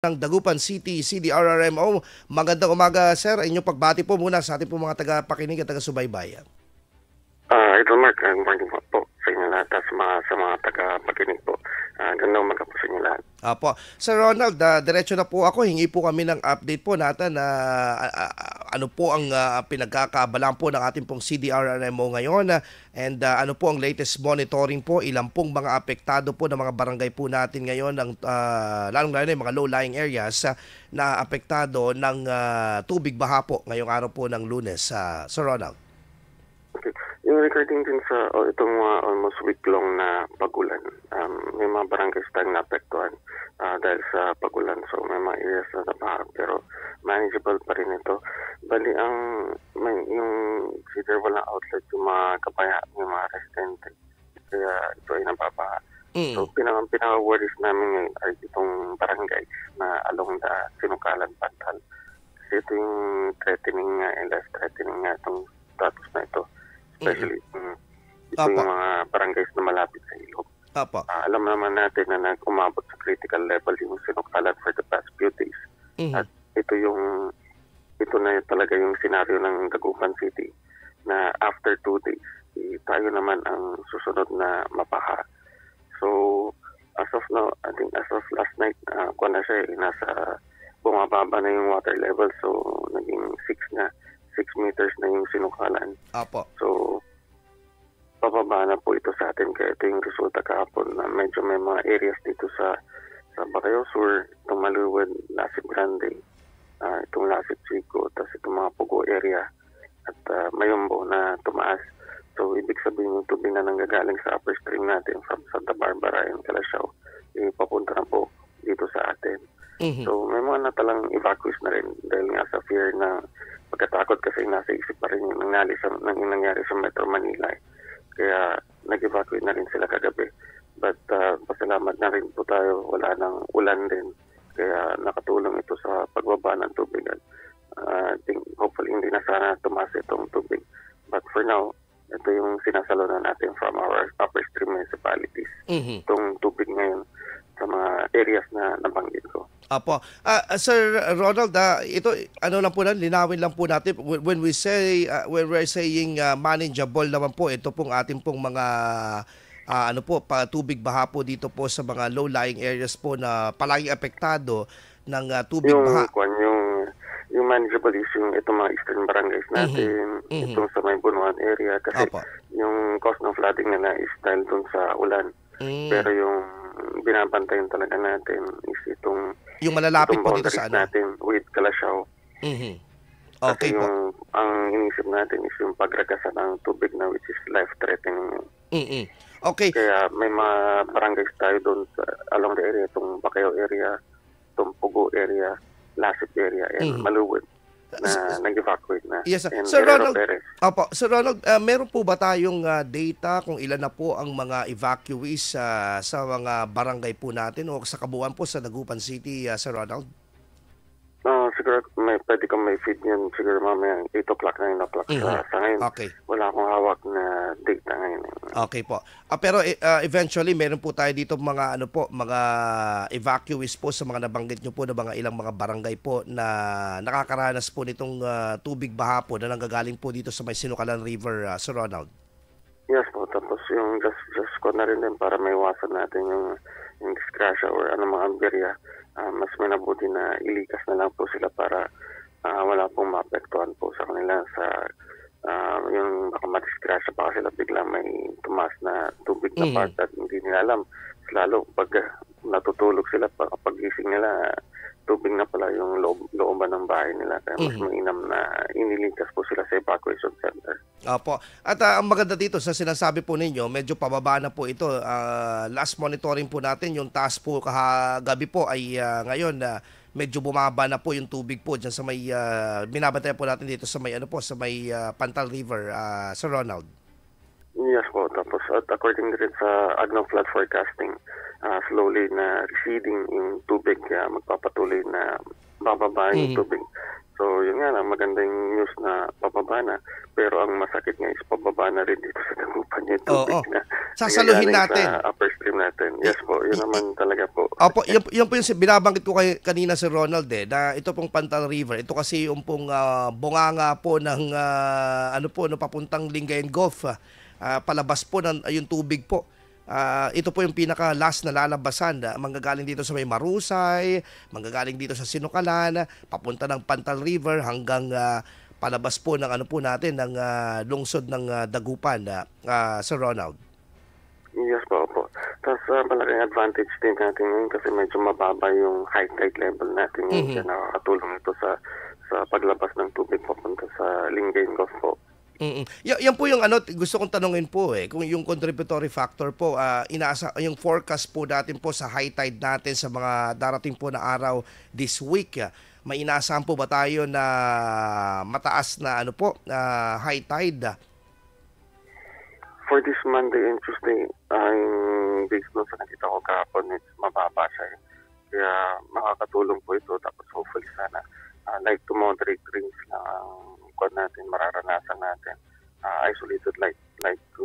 ng Dagupan City CDRRMO. Magandang umaga, sir. Inyong pagbati po muna sa ating po mga tagapakinig at taga-subaybay. Ito Mark, morning po sa inyo lahat at sa mga taga-pakinig po. Gandang umaga po sa inyo lahat. Apo. Sir Ronald, diretso na po ako. Hingi po kami ng update po natin na ano po ang pinagkakabalaan po ng ating pong CDRRMO ngayon and ano po ang latest monitoring po, ilang pong mga apektado po ng mga barangay po natin ngayon, lalong-lalo na yung mga low-lying areas na apektado ng tubig baha po ngayong araw po ng Lunes. Sir Ronald. Okay. Yung regarding din sa itong almost week-long na pagulan, may mga barangays tayong naapektuhan dahil sa pagulan. So may mga areas na nabaha pero manageable pa rin ito. Bali, yung consider walang outlet yung mga kabaya, yung mga residente. Kaya ito ay nababaha. So pinaka-worries namin ngayon ay itong barangays na along the Sinukalan Pantal. Kasi ito yung threatening less threatening itong status na ito. Especially ito yung mga barangays na malapit sa ilog. Alam naman natin na umabot sa critical level yung Sinukalan for the past few days. At ito na talaga yung senaryo ng Dagupan City na after 2 days, tayo naman ang susunod na mapaha. So, as of now, I think as of last night, kung na siya, nasa bumababa na yung water level. So, naging 6 meters na yung Sinukalan. So, pababa na po ito sa atin. Kaya ito yung resulta kahapon na medyo may mga areas dito sa Bacayo Sur, itong Maluwid, Lasip Grande, itong Lasip Chico, tapos itong mga Pugo area at Mayombo na tumaas. So, ibig sabihin yung tubig na nanggagaling sa upper stream natin from Santa Barbara and Calasiao, papunta na po dito sa atin. So, may mga natalang evacuees na rin dahil nga sa fear na pagkatakot kasi nasa isip pa rin yung nangyari sa Metro Manila. Kaya nag-evacuate na rin sila kagabi. But pasalamat na rin po tayo, wala nang ulan din. Kaya nakatulong ito sa pagbaba ng tubig. I think hopefully hindi na sana tumaas itong tubig. But for now, ito yung sinasalunan natin from our upper stream municipalities. Itong tubig ngayon sa mga areas na nabanggit ko. Apo. Sir Ronald, ito ano lang po linawin lang po natin when we're saying manageable naman po ito pong ating pong mga tubig baha po dito po sa mga low-lying areas po na palaging apektado ng tubig baha. Yung manageable is yung itong mga eastern barangays natin, itong sa may Bunuan area kasi yung cause ng flooding nila is dahil dun sa ulan. Pero yung binabantayan talaga natin is itong yung malalapit po dito sa natin with Calasiao. Okay kasi po. Ang inisip natin is yung pagragasa ng tubig na which is life-threatening. Okay. Kaya may mga barangays tayo doon along the area, itong Bacayo area, itong Pugo area, Lasip area, and Maluwid na nag-evacuate na. Yes, sir. And Sir Ronald, meron po ba tayong data kung ilan na po ang mga evacuees sa mga barangay po natin o sa kabuuan po sa Dagupan City, Sir Ronald? Siguro pwede kang may feed yan siguro mamaya 8 o'clock, 9 o'clock. Sa ngayon, wala akong hawak na data ngayon. Okay po. Pero eventually, meron po tayo dito mga mga evacuees po sa mga nabanggit nyo po na mga ilang mga barangay po na nakakaranas po nitong tubig baha po na nanggagaling po dito sa may Sinukalan River, Sir Ronald. Yes po. Tapos yung just ko na rin din para maiwasan natin yung disgrasya or mga amberya. Mas minabuti na ilikas na lang po sila para wala pong maapektuhan po sa kanila sa yung baka madisgrasya pa sila bigla may tumaas na tubig na part at hindi nila alam. Lalo pag natutulog sila, pag gising nila, tubig na pala yung looban ng bahay nila. Kaya mas mainam na iniligtas po sila sa evacuation center. Opo. At ang maganda dito sa sinasabi po ninyo, medyo pababa na po ito. Last monitoring po natin, yung taas po kagabi po ay ngayon medyo bumaba na po yung tubig po diyan sa may binabantayan po natin dito sa may sa may Pantal River, Sir Ronald. Yes po. Tapos at according rin sa Agno flood forecasting, slowly na receding yung tubig kaya magpapatuloy na bababa yung tubig. So, yun nga lang, maganda yung news na pababa na. Pero ang masakit nga is pababa na rin dito sa Dagupan yung tubig na sasaluhin natin. Sa upper stream natin. Yes po, yun naman talaga po. Opo, yun po yung binabanggit ko kanina si Ronald na ito pong Pantal River. Ito kasi yung pong bunganga po ng ano po no papuntang Lingayen Gulf. Palabas po ng yung tubig po. Ito po yung pinaka last na lalabasan. Manggagaling dito sa may Marusay, manggagaling dito sa Sinukalan, papunta ng Pantal River hanggang palabas po ng ano po natin ng lungsod ng Dagupan, Sir Ronald. Yes po, opo. Tapos malaking advantage din natin ngayon kasi medyo mababa yung high tide level natin ngayon. Kaya nakakatulong ito sa paglabas ng tubig papunta sa Lingayen Gulf po. Yan po yung ano gusto kong tanungin po kung yung contributory factor po yung forecast po natin po sa high tide natin sa mga darating po na araw this week. May inaasahan po ba tayo na mataas na ano po high tide? For this Monday and Tuesday, based on sa nakita ko kahapon, it's mababa siya. Kaya makakatulong po ito. Tapos hopefully sana light to moderate rains lang ang kwan natin, mararanasan natin. Isolated light to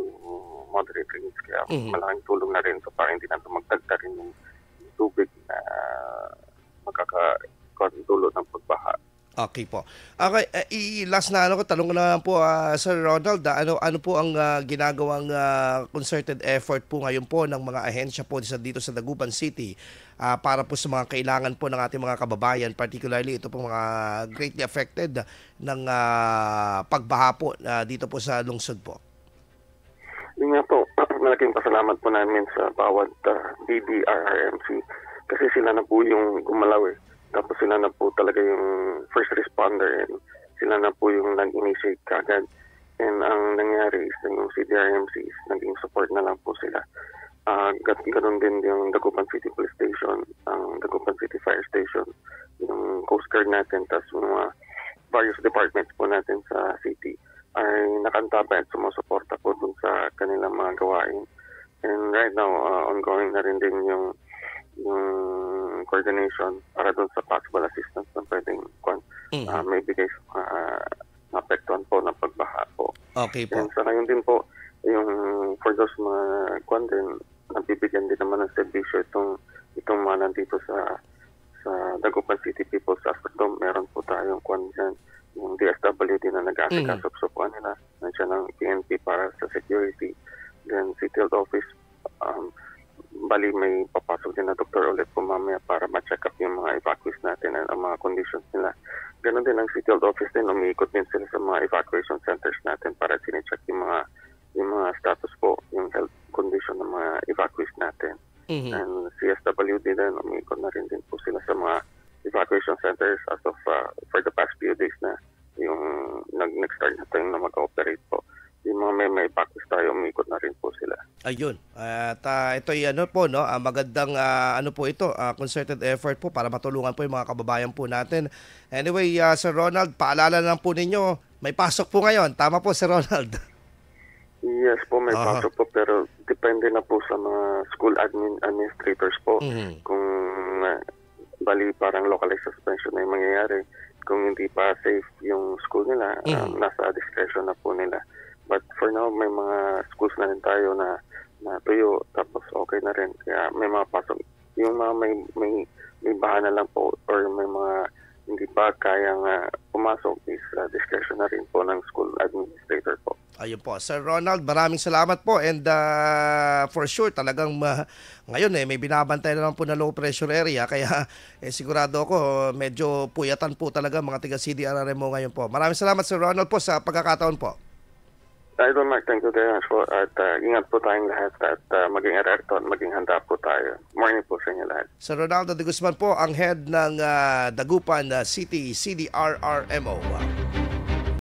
moderate rains. Kaya malaking tulong na rin ito para hindi natin magdagda rin yung tubig na magkakatulong ng pagbaha. Okay po. Okay, last na tanong ko na lang po Sir Ronald, ano po ang ginagawang concerted effort po ngayon po ng mga ahensya po dito sa Dagupan City para po sa mga kailangan po ng ating mga kababayan, particularly ito po mga greatly affected ng pagbaha po dito po sa lungsod po. Yun nga po, malaking pasalamat po namin sa bawat DDRRMC kasi sila na po yung gumalaw Tapos sila na po talaga yung first responder and sila na po yung nag-initiate kagad. And ang nangyari is yung CDRMCs, naging support na lang po sila. Ganun din yung Dagupan City Police Station, ang Dagupan City Fire Station, yung Coast Guard natin, tapos mga various departments po natin sa city ay nakantabay at sumusuporta po dun sa kanilang mga gawain. And right now, ongoing na rin din yung coordination para doon sa possible assistance na pwedeng may bigay sa apektuhan po ng pagbaha po. Okay po. And sa ngayon din po, yung for those mga din, nabibigyan din naman ng servisyo itong mga nandito sa Dagupan City People's Effort Dome. Meron po tayong dyan, yung DSWD na nag-aasikaso sa po nila. Nandiyan ng PNP para sa security. Then City Health Office, bali may papasok din na doktor ulit po mamaya para ma-check up yung mga evacuees natin at ang mga conditions nila. Ganon din ang City Health Office din, umiikot din sila sa mga evacuation centers natin para sine-check yung mga status po, yung health condition ng mga evacuees natin. And CSWD din, umiikot na rin din po sila sa mga evacuation centers as of for the past few days na yung nag-start na tayo na mag-operate po. Yung mga may evacuees tayo, umiikot na rin po sila. Ayun. At ito ay po magandang po ito, concerted effort po para matulungan po yung mga kababayan po natin. Anyway, Sir Ronald, paalala lang po ninyo, may pasok po ngayon. Tama po, Sir Ronald. Yes po, may pasok po pero depende na po sa mga school administrators po kung bali parang localized suspension na yung mangyayari. Kung hindi pa safe yung school nila, nasa discretion na po nila. But for now, may mga schools na rin tayo na tuyo, tapos okay na rin. Kaya may mga pasok. Yung mga may baha na lang po or may mga hindi pa kayang pumasok is discretion na rin po ng school administrator po. Ayun po. Sir Ronald, maraming salamat po. And for sure, talagang ngayon may binabantay na lang po na low pressure area. Kaya sigurado ako, medyo puyatan po talaga mga taga-CDRRMO ngayon po. Maraming salamat, Sir Ronald po, sa pagkakataon po. Idol Mark, thank you very much po. At ingat po tayong lahat at maging alerto at maging handa po tayo. Morning po sa inyo lahat. Sir Ronaldo de Guzman po, ang head ng Dagupan City CDRRMO.